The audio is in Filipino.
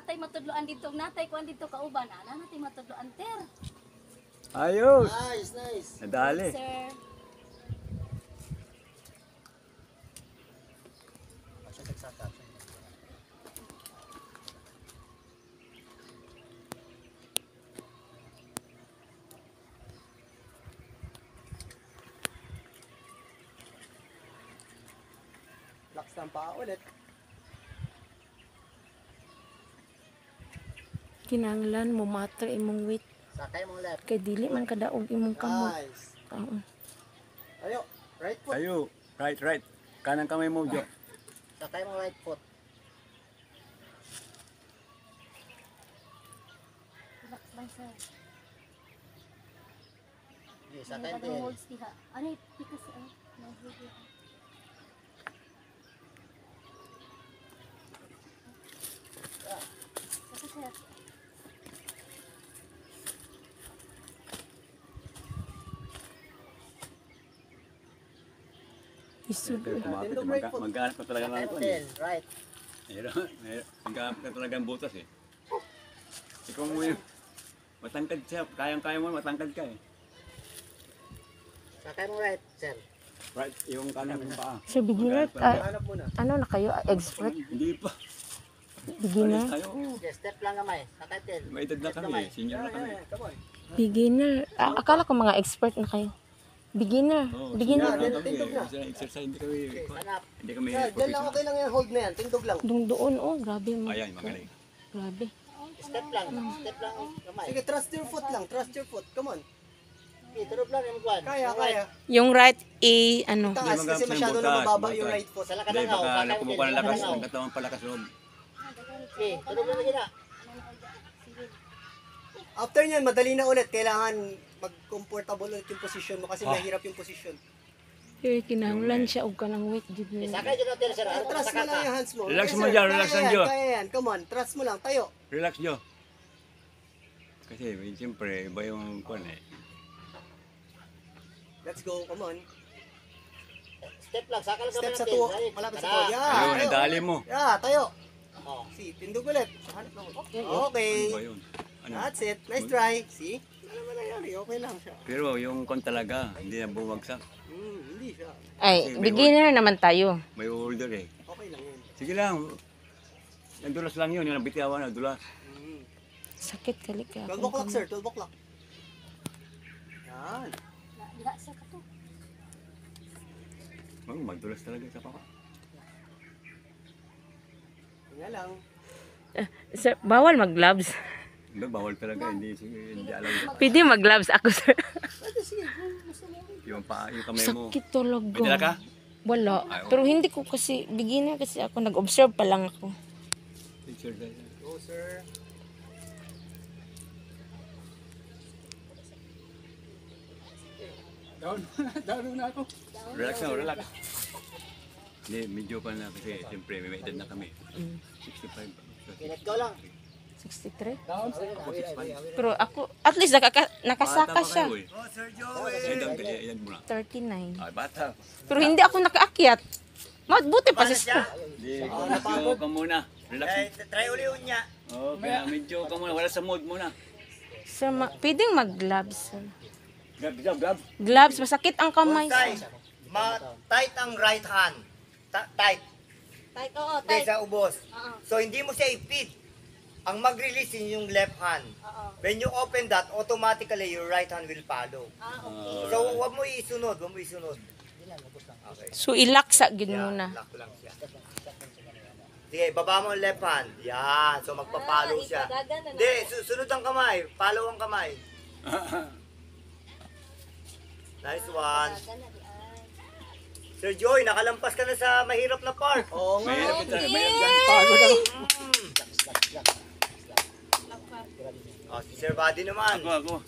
natay matudloan dito, natay kuan dito kauban, ana natay matudloan ter. Ayos. Nice. Nadali. Sir. Lax ng paa ulit. Kinanglan mo matter imong weight Sakay mo left. kay dili man kadaog imong kamot. Nice. Oo. Ayo. Right foot. Ayo. Right. Kanang kamay mo, Jo. Sakay mo right foot. Relax lang sir. Okay, sakay Ano din. pa holds diha? Ano pikas ano? Sir. Isud. Kumapit. Maghanap ka talaga ng kuan. Din. Right. Maghanap ka talaga ng butas eh. Ikaw mo yun. Matangkad siya. Kayang-kaya mo, matangkad ka eh. Sakay mo right, sir. Right, yung kanan ng paa. So beginner, Hanap muna. ano na kayo? Expert? Hindi pa. Beginner? Alis tayo. Okay, step lang kamay. Sakay din. May edad na kami eh. Senior na kami. Come on. Beginner. Akala ko mga expert na kayo. Beginner. Oo, Beginner. senior na kami. Tindog na. Isa exercise, hindi kami. Okay, sanap. Hindi kami Sir, dyan lang okay lang yan. Hold na yan. Tindog lang. Doon, oh, grabe mo. Ayan, magaling. Grabe. Step lang. Step lang ang kamay. Sige, trust your foot lang. Trust your foot. Come on. Okay, turog lang yung kwan. Kaya. Yung right ano? Taas kasi masyado na mababa yung right foot. Sala ka Hindi, na nga. baka nakumukuha ng lakas. Ang katawan palakas loob. Okay, turog lang lagi na. After nyan, madali na ulit. Kailangan mag-comfortable ulit yung position mo kasi mahirap yung position. Yung kinanglan siya og kanang weight jud mo. Sakay dyan natin, sir. Trust mo lang yung hands mo. Relax Okay, mo sir. dyan, relax lang dyan. Kaya yan. Come on, trust mo lang. Tayo. Relax, Jo. Kasi, siyempre, iba yung kuan eh. Let's go. Come on. Step lang, sakal ka Step lang sa natin. tuwa. Dali. Malapit sa Tara. tuwa. Yeah, Ayun, tayo. nadali mo. Yeah, tayo. Oh. See, tindog ulit. Hanap lang. Okay. Ano ba yun? Ano? That's it. Nice try. See? Ano naman nangyari? Okay lang siya. Pero yung kon talaga, hindi na bumagsak. Hindi siya. Ay, beginner naman tayo. May order eh. Okay lang yun. Sige lang. Nadulas lang yun. Yung nabitiawan, nadulas. Sakit kali ka. 12 o'clock, sir. 12 o'clock. Yan. Diha sa kato. Magdulas talaga sa papa. Nga lang. Sir, bawal mag-gloves. Hindi, bawal talaga. Hindi alam. Pwede mag-gloves ako, sir. Pwede, sige. Gusto mo. Yung paa, yung kamay mo. Sakit talaga. May dala ka? Wala. Pero hindi ko kasi, beginner kasi ako, nag-observe pa lang ako. Picture tayo. Go, sir. Down na ako. Relax na, relax. Hindi, medyo pa na kasi siyempre may edad na kami. 65. Okay, let's go lang. 63. Ako 65. Pero ako, at least nakasaka siya. Oh, Sir Joey. Edad mo na. 39. Ay, bata. Pero hindi ako nakaakyat. Buti pa sis ko. Hindi, medyo ka muna. Relax mo. Try uli yun niya. Okay, medyo ka muna. Wala sa mood muna. Sir, pwedeng mag-gloves. Sir. Grab. Gloves, masakit ang kamay. Tight ang right hand. Tight. Tight, oo, Hindi tight. sa ubos. Oo. So hindi mo siya i-feed. Ang mag-release yun yung left hand. Oo. When you open that, automatically your right hand will follow. Okay. So huwag mo isunod, Okay. So, ilaksa gid muna. Lock lang siya. Sige, baba mo ang left hand. Yan. So magpa-follow siya. itadagan na Hindi, sunod ang kamay. Follow ang kamay. Nice one. Sir Joy, nakalampas ka na sa mahirap na part. Oo nga. Mahirap ito. Mahirap. Pagod ako. Oh, si Sir Buddy naman. Ako.